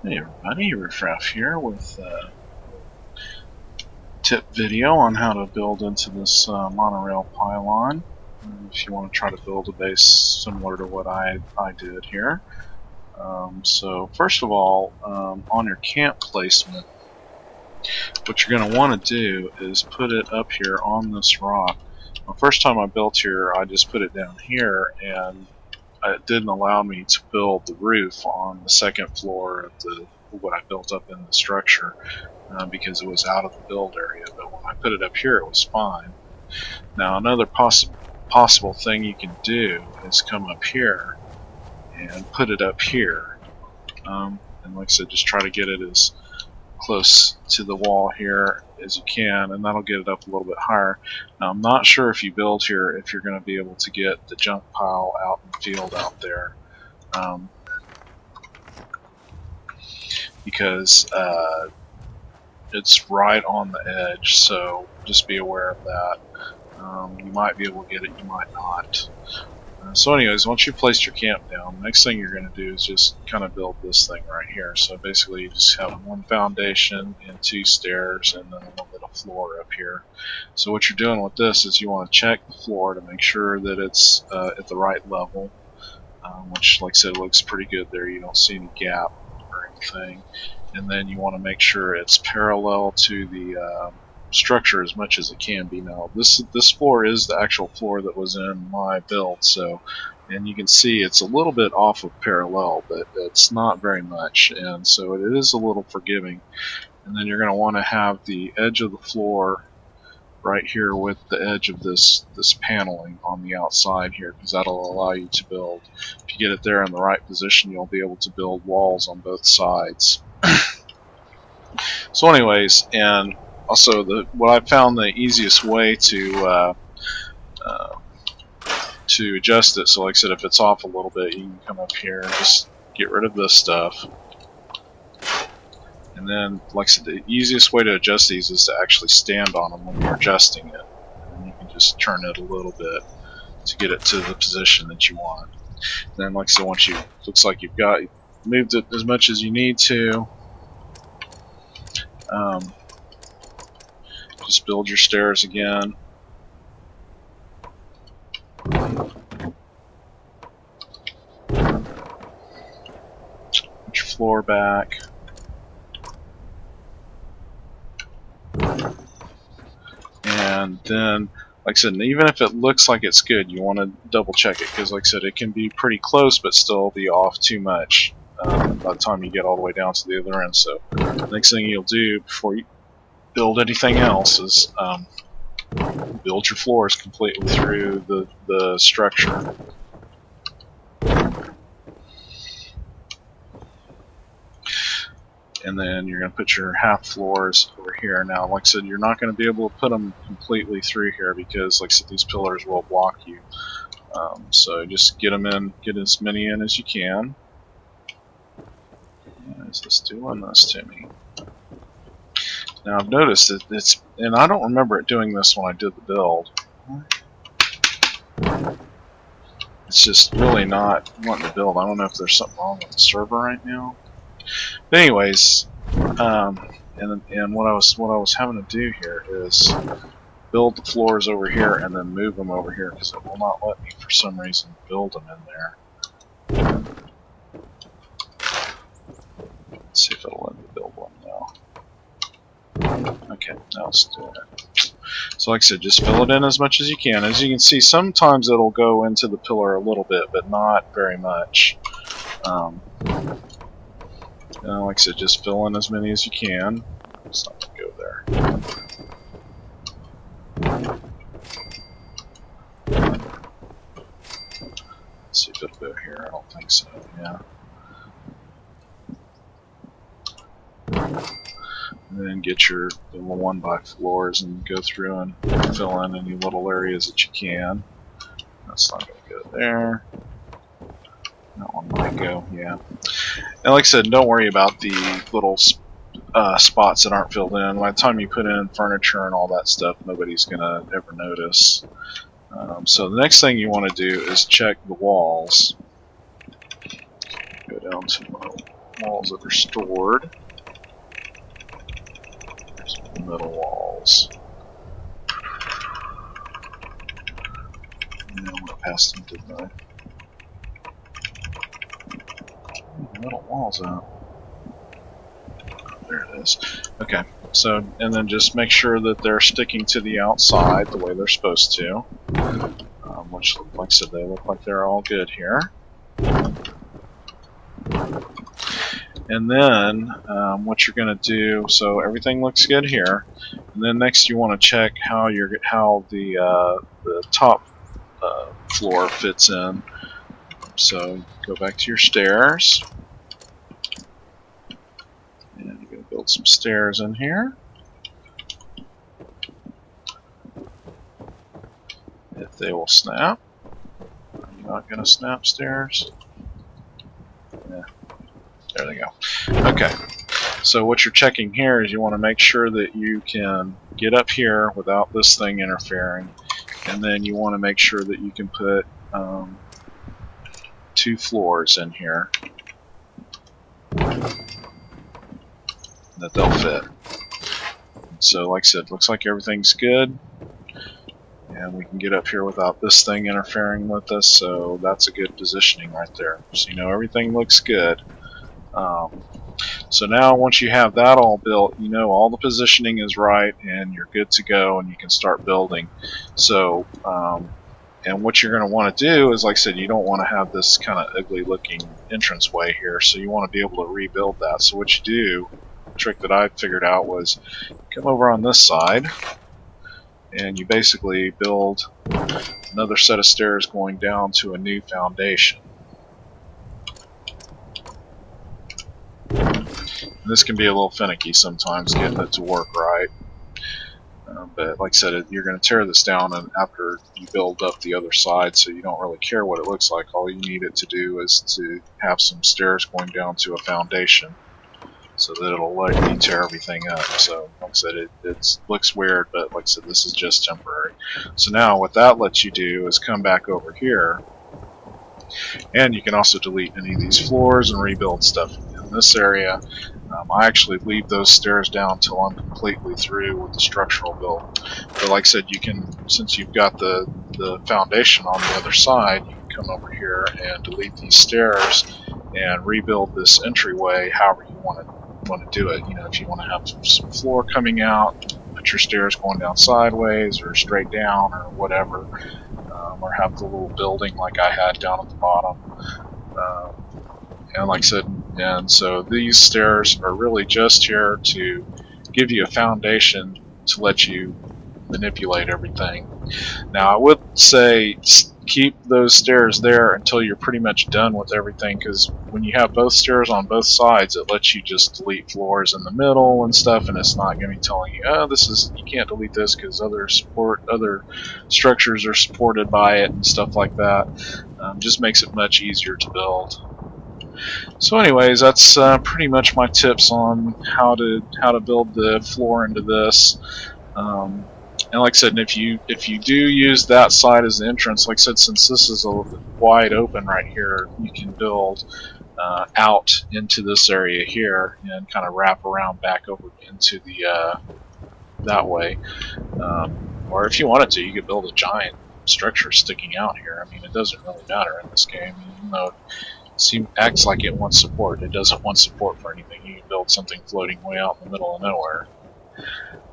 Hey everybody, Riffraff here with a tip video on how to build into this monorail pylon. If you want to try to build a base similar to what I did here. So first of all, on your camp placement, what you're going to want to do is put it up here on this rock. The first time I built here, I just put it down here, and it didn't allow me to build the roof on the second floor of what I built up in the structure. Because it was out of the build area, but when I put it up here it was fine. Now another possible thing you can do is come up here and put it up here, and like I said, just try to get it as close to the wall here as you can, and that'll get it up a little bit higher. Now I'm not sure if you build here if you're going to be able to get the junk pile out in the field out there, because it's right on the edge, so just be aware of that. You might be able to get it, you might not. So anyways, once you've placed your camp down, the next thing you're going to do is just kind of build this thing right here. So basically you just have one foundation and two stairs and then a little bit of floor up here. So what you're doing with this is you want to check the floor to make sure that it's at the right level, which like I said looks pretty good there. You don't see any gap or anything. And then you want to make sure it's parallel to the structure as much as it can be. Now this floor is the actual floor that was in my build, so, and you can see it's a little bit off of parallel, but it's not very much, and so it is a little forgiving. And then you're going to want to have the edge of the floor right here with the edge of this paneling on the outside here, because that'll allow you to build. If you get it there in the right position, you'll be able to build walls on both sides. So anyways, and also what I found the easiest way to adjust it, so like I said, if it's off a little bit, you can come up here and just get rid of this stuff. And then, like I said, the easiest way to adjust these is to actually stand on them when you're adjusting it. And you can just turn it a little bit to get it to the position that you want. And then, like I said, once looks like you've moved it as much as you need to, just build your stairs again. Put your floor back. And then, like I said, even if it looks like it's good, you want to double check it, because like I said, it can be pretty close but still be off too much by the time you get all the way down to the other end. So the next thing you'll do before you build anything else is build your floors completely through the structure. And then you're going to put your half floors over here. Now, like I said, you're not going to be able to put them completely through here because, like I said, these pillars will block you. So just get them in, get as many in as you can. Is this doing this to me? Now I've noticed that it's, and I don't remember it doing this when I did the build. It's just really not wanting to build. I don't know if there's something wrong with the server right now. But anyways, and what I was having to do here is build the floors over here and then move them over here, because it will not let me for some reason build them in there. Let's see if it'll let me build one now. Okay, now it's doing it. So like I said, just fill it in as much as you can. As you can see, sometimes it'll go into the pillar a little bit, but not very much. Like I said, just fill in as many as you can. It's not going to go there. Let's see if it'll go here. I don't think so. Yeah. And then get your little 1x floors and go through and fill in any little areas that you can. That's not going to go there. That one might go, yeah. And like I said, don't worry about the little spots that aren't filled in. By the time you put in furniture and all that stuff, nobody's going to ever notice. So the next thing you want to do is check the walls. Go down to walls that are stored. There's the middle walls. And I'm going to pass them to the middle walls out. There it is. Okay, so, and then just make sure that they're sticking to the outside the way they're supposed to. Which, like I said, they look like they're all good here. And then what you're going to do, so everything looks good here. And then next you want to check how the top floor fits in. So go back to your stairs. And you're going to build some stairs in here. If they will snap. Are you not going to snap stairs? Yeah. There they go. Okay. So what you're checking here is you want to make sure that you can get up here without this thing interfering. And then you want to make sure that you can put 2 floors in here. That they'll fit. So like I said, looks like everything's good. And we can get up here without this thing interfering with us, so that's a good positioning right there. So you know everything looks good. So now once you have that all built, you know all the positioning is right and you're good to go and you can start building. So, and what you're going to want to do is, like I said, you don't want to have this kind of ugly looking entranceway here, so you want to be able to rebuild that. So what you do, the trick that I figured out was come over on this side and you basically build another set of stairs going down to a new foundation. And this can be a little finicky sometimes getting it to work right. But like I said, you're going to tear this down and after you build up the other side, so you don't really care what it looks like. All you need it to do is to have some stairs going down to a foundation so that it'll let you tear everything up. So like I said, it looks weird, but like I said, this is just temporary. So now what that lets you do is come back over here, and you can also delete any of these floors and rebuild stuff in this area. I actually leave those stairs down until I'm completely through with the structural build. But like I said, you can, since you've got the foundation on the other side, you can come over here and delete these stairs and rebuild this entryway however you want to do it. You know, if you want to have some floor coming out, put your stairs going down sideways or straight down or whatever, or have the little building like I had down at the bottom. And like I said, and so these stairs are really just here to give you a foundation to let you manipulate everything. Now I would say keep those stairs there until you're pretty much done with everything, because when you have both stairs on both sides, it lets you just delete floors in the middle and stuff, and it's not going to be telling you, oh, you can't delete this because other structures are supported by it and stuff like that. Just makes it much easier to build. So anyways, that's pretty much my tips on how to build the floor into this. And like I said, if you do use that side as the entrance, like I said, since this is a wide open right here, you can build out into this area here and kind of wrap around back over into the that way. Or if you wanted to, you could build a giant structure sticking out here. I mean, it doesn't really matter in this game, even though acts like it wants support. It doesn't want support for anything. You can build something floating way out in the middle of nowhere.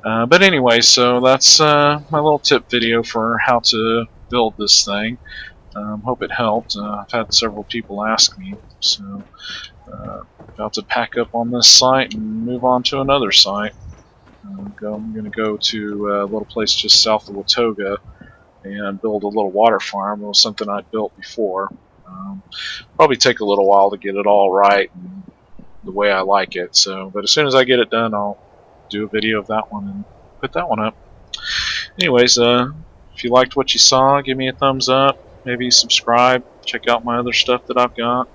But anyway, so that's my little tip video for how to build this thing. Hope it helped. I've had several people ask me, so about to pack up on this site and move on to another site. I'm going to go to a little place just south of Watoga and build a little water farm. It was something I'd built before. Probably take a little while to get it all right and the way I like it. So, but as soon as I get it done, I'll do a video of that one and put that one up. Anyways, if you liked what you saw, give me a thumbs up. Maybe subscribe. Check out my other stuff that I've got.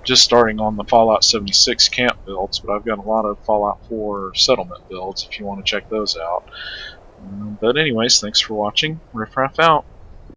Just starting on the Fallout 76 camp builds, but I've got a lot of Fallout 4 settlement builds if you want to check those out. But anyways, thanks for watching. Riff Raff out.